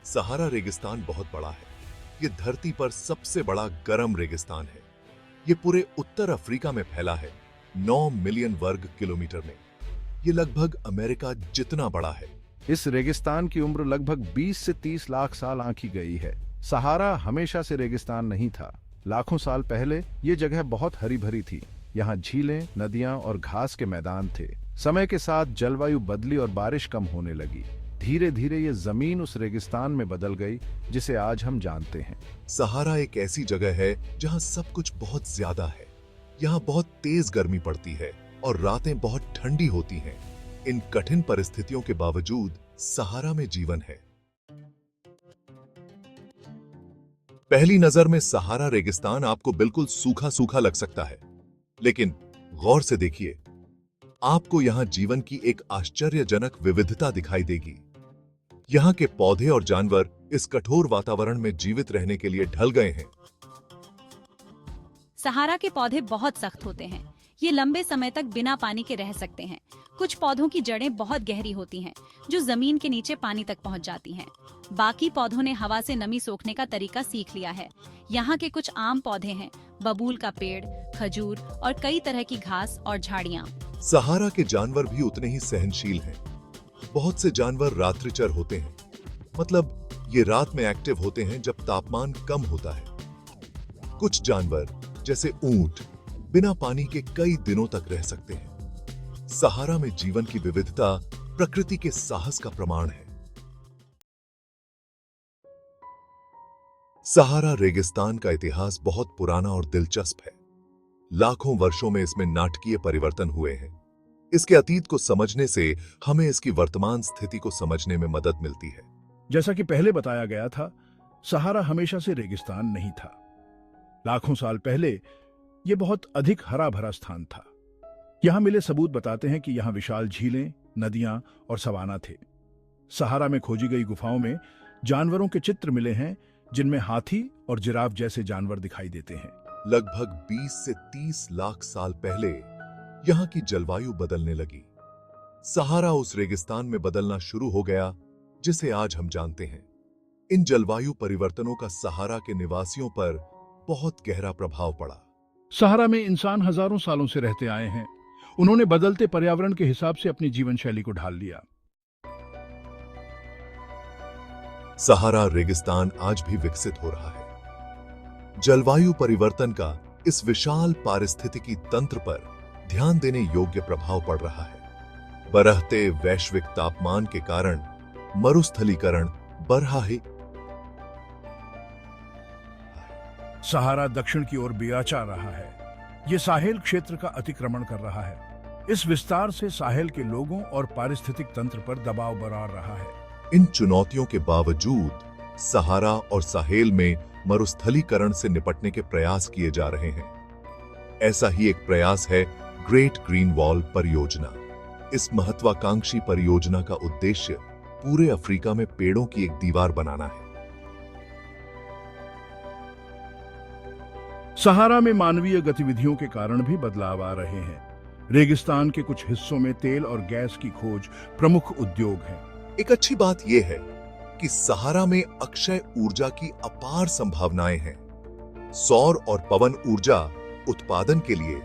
सहारा रेगिस्तान बहुत बड़ा है। ये धरती पर सबसे बड़ा गर्म रेगिस्तान है। ये पूरे उत्तर अफ्रीका में फैला है, 9 मिलियन वर्ग किलोमीटर में। ये लगभग अमेरिका जितना बड़ा है। इस रेगिस्तान की उम्र लगभग 20 से 30 लाख साल आंकी गई है। सहारा हमेशा से रेगिस्तान नहीं था। लाखों साल पहले ये जगह बहुत हरी भरी थी। यहाँ झीलें, नदियां और घास के मैदान थे। समय के साथ जलवायु बदली और बारिश कम होने लगी। धीरे धीरे ये जमीन उस रेगिस्तान में बदल गई जिसे आज हम जानते हैं। सहारा एक ऐसी जगह है जहाँ सब कुछ बहुत ज्यादा है। यहाँ बहुत तेज गर्मी पड़ती है और रातें बहुत ठंडी होती हैं। इन कठिन परिस्थितियों के बावजूद सहारा में जीवन है। पहली नजर में सहारा रेगिस्तान आपको बिल्कुल सूखा सूखा लग सकता है, लेकिन गौर से देखिए, आपको यहां जीवन की एक आश्चर्यजनक विविधता दिखाई देगी। यहां के पौधे और जानवर इस कठोर वातावरण में जीवित रहने के लिए ढल गए हैं। सहारा के पौधे बहुत सख्त होते हैं। ये लंबे समय तक बिना पानी के रह सकते हैं। कुछ पौधों की जड़ें बहुत गहरी होती हैं, जो जमीन के नीचे पानी तक पहुंच जाती हैं। बाकी पौधों ने हवा से नमी सोखने का तरीका सीख लिया है। यहाँ के कुछ आम पौधे हैं, बबूल का पेड़, खजूर और कई तरह की घास और झाड़ियाँ। सहारा के जानवर भी उतने ही सहनशील हैं। बहुत से जानवर रात्रिचर होते हैं, मतलब ये रात में एक्टिव होते हैं जब तापमान कम होता है। कुछ जानवर जैसे ऊंट बिना पानी के कई दिनों तक रह सकते हैं। सहारा में जीवन की विविधता प्रकृति के साहस का प्रमाण है। सहारा रेगिस्तान का इतिहास बहुत पुराना और दिलचस्प है। लाखों वर्षों में इसमें नाटकीय परिवर्तन हुए हैं। इसके अतीत को समझने से हमें इसकी वर्तमान स्थिति को समझने में मदद मिलती है। जैसा कि पहले बताया गया था, सहारा हमेशा से रेगिस्तान नहीं था। लाखों साल पहले यह बहुत अधिक हरा भरा स्थान था। यहां मिले सबूत बताते हैं कि यहां विशाल झीलें, नदियां और सवाना थे। सहारा में खोजी गई गुफाओं में जानवरों के चित्र मिले हैं, जिनमें हाथी और जिराफ जैसे जानवर दिखाई देते हैं। लगभग 20 से 30 लाख साल पहले यहाँ की जलवायु बदलने लगी। सहारा उस रेगिस्तान में बदलना शुरू हो गया जिसे आज हम जानते हैं। इन जलवायु परिवर्तनों का सहारा के निवासियों पर बहुत गहरा प्रभाव पड़ा। सहारा में इंसान हजारों सालों से रहते आए हैं। उन्होंने बदलते पर्यावरण के हिसाब से अपनी जीवन शैली को ढाल लिया। सहारा रेगिस्तान आज भी विकसित हो रहा है। जलवायु परिवर्तन का इस विशाल पारिस्थितिकी तंत्र पर ध्यान देने योग्य प्रभाव पड़ रहा है। बढ़ते वैश्विक तापमान के कारण मरुस्थलीकरण बढ़ रहा है। सहारा दक्षिण की ओर बियाचा रहा है। यह साहेल क्षेत्र का अतिक्रमण कर रहा है। इस विस्तार से साहेल के लोगों और पारिस्थितिक तंत्र पर दबाव बढ़ रहा है। इन चुनौतियों के बावजूद सहारा और साहेल में मरुस्थलीकरण से निपटने के प्रयास किए जा रहे हैं। ऐसा ही एक प्रयास है ग्रेट ग्रीन वॉल परियोजना। इस महत्वाकांक्षी परियोजना का उद्देश्य पूरे अफ्रीका में पेड़ों की एक दीवार बनाना है। सहारा में मानवीय गतिविधियों के कारण भी बदलाव आ रहे हैं। रेगिस्तान के कुछ हिस्सों में तेल और गैस की खोज प्रमुख उद्योग है। एक अच्छी बात यह है कि सहारा में अक्षय ऊर्जा की अपार संभावनाएं हैं। सौर और पवन ऊर्जा उत्पादन के लिए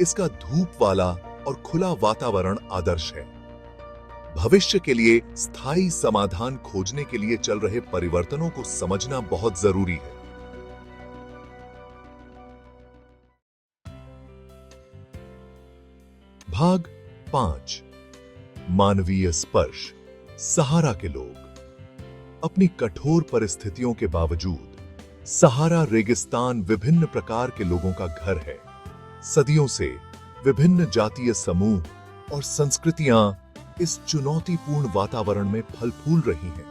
इसका धूप वाला और खुला वातावरण आदर्श है। भविष्य के लिए स्थायी समाधान खोजने के लिए चल रहे परिवर्तनों को समझना बहुत जरूरी है। भाग 5 मानवीय स्पर्श। सहारा के लोग। अपनी कठोर परिस्थितियों के बावजूद सहारा रेगिस्तान विभिन्न प्रकार के लोगों का घर है। सदियों से विभिन्न जातीय समूह और संस्कृतियां इस चुनौतीपूर्ण वातावरण में फल फूल रही हैं।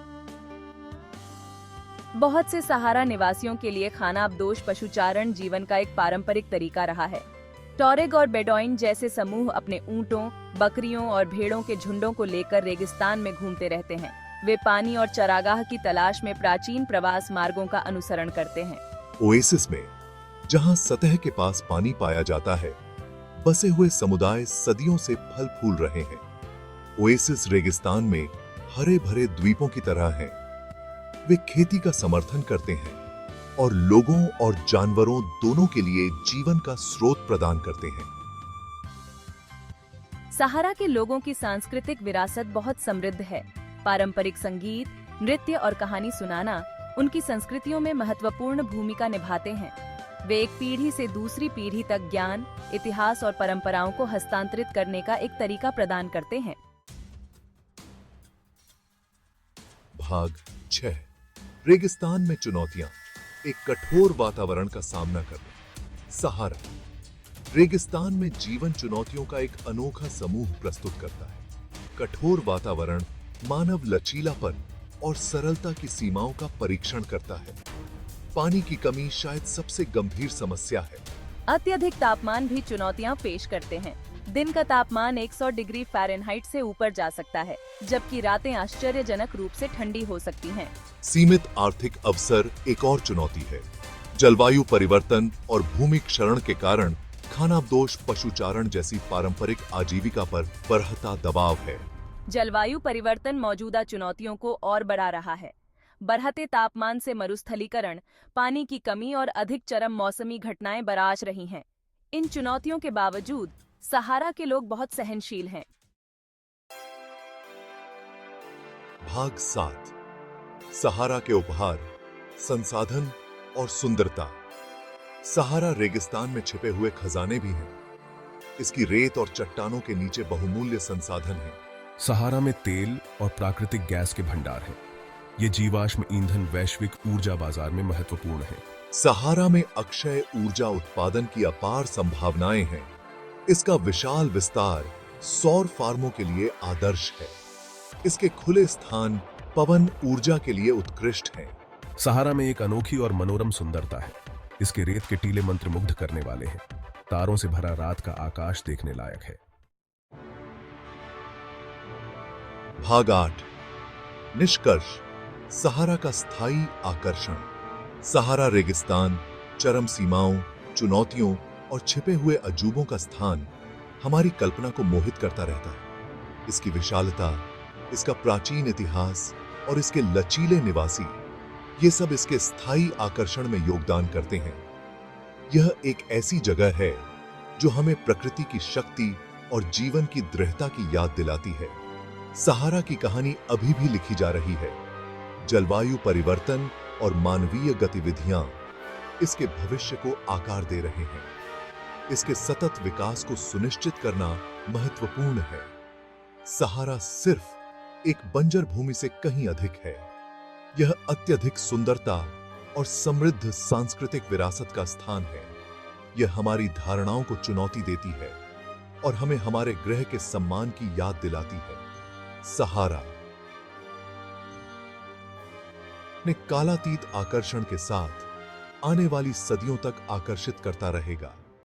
बहुत से सहारा निवासियों के लिए खानाबदोश पशुचारण जीवन का एक पारंपरिक तरीका रहा है। टॉरेग और बेडोइन जैसे समूह अपने ऊंटों, बकरियों और भेड़ों के झुंडों को लेकर रेगिस्तान में घूमते रहते हैं। वे पानी और चरागाह की तलाश में प्राचीन प्रवास मार्गों का अनुसरण करते हैं। ओएसिस में, जहां सतह के पास पानी पाया जाता है, बसे हुए समुदाय सदियों से फल फूल रहे हैं। ओएसिस रेगिस्तान में हरे भरे द्वीपों की तरह हैं। वे खेती का समर्थन करते हैं और लोगों और जानवरों दोनों के लिए जीवन का स्रोत प्रदान करते हैं। सहारा के लोगों की सांस्कृतिक विरासत बहुत समृद्ध है। पारंपरिक संगीत, नृत्य और कहानी सुनाना उनकी संस्कृतियों में महत्वपूर्ण भूमिका निभाते हैं। वे एक पीढ़ी से दूसरी पीढ़ी तक ज्ञान, इतिहास और परंपराओं को हस्तांतरित करने का एक तरीका प्रदान करते हैं। भाग 6 रेगिस्तान में चुनौतियां, एक कठोर वातावरण का सामना करना। सहारा रेगिस्तान में जीवन चुनौतियों का एक अनोखा समूह प्रस्तुत करता है। कठोर वातावरण मानव लचीलापन और सरलता की सीमाओं का परीक्षण करता है। पानी की कमी शायद सबसे गंभीर समस्या है। अत्यधिक तापमान भी चुनौतियां पेश करते हैं। दिन का तापमान 100 डिग्री फ़ारेनहाइट से ऊपर जा सकता है, जबकि रातें आश्चर्यजनक रूप से ठंडी हो सकती हैं। सीमित आर्थिक अवसर एक और चुनौती है। जलवायु परिवर्तन और भूमि क्षरण के कारण खानाबदोश पशुचारण जैसी पारंपरिक आजीविका पर बढ़ता दबाव है। जलवायु परिवर्तन मौजूदा चुनौतियों को और बढ़ा रहा है। बढ़ते तापमान से मरुस्थलीकरण, पानी की कमी और अधिक चरम मौसमी घटनाएं बरआच रही हैं। इन चुनौतियों के बावजूद सहारा के लोग बहुत सहनशील हैं। भाग 7 सहारा के उपहार, संसाधन और सुंदरता। सहारा रेगिस्तान में छिपे हुए खजाने भी हैं। इसकी रेत और चट्टानों के नीचे बहुमूल्य संसाधन हैं। सहारा में तेल और प्राकृतिक गैस के भंडार हैं। ये जीवाश्म ईंधन वैश्विक ऊर्जा बाजार में महत्वपूर्ण है। सहारा में अक्षय ऊर्जा उत्पादन की अपार संभावनाएं हैं। इसका विशाल विस्तार सौर फार्मों के लिए आदर्श है। इसके खुले स्थान पवन ऊर्जा के लिए उत्कृष्ट हैं। सहारा में एक अनोखी और मनोरम सुंदरता है। इसके रेत के टीले मंत्रमुग्ध करने वाले हैं। तारों से भरा रात का आकाश देखने लायक है। भाग 8 निष्कर्ष, सहारा का स्थायी आकर्षण। सहारा रेगिस्तान चरम सीमाओं, चुनौतियों और छिपे हुए अजूबों का स्थान हमारी कल्पना को मोहित करता रहता है। इसकी विशालता, इसका प्राचीन इतिहास और इसके लचीले निवासी, ये सब इसके स्थायी आकर्षण में योगदान करते हैं। यह एक ऐसी जगह है जो हमें प्रकृति की शक्ति और जीवन की दृढ़ता की याद दिलाती है। सहारा की कहानी अभी भी लिखी जा रही है। जलवायु परिवर्तन और मानवीय गतिविधियां इसके भविष्य को आकार दे रहे हैं। इसके सतत विकास को सुनिश्चित करना महत्वपूर्ण है। सहारा सिर्फ एक बंजर भूमि से कहीं अधिक है। यह अत्यधिक सुंदरता और समृद्ध सांस्कृतिक विरासत का स्थान है। यह हमारी धारणाओं को चुनौती देती है और हमें हमारे ग्रह के सम्मान की याद दिलाती है। सहारा ने कालातीत आकर्षण के साथ आने वाली सदियों तक आकर्षित करता रहेगा।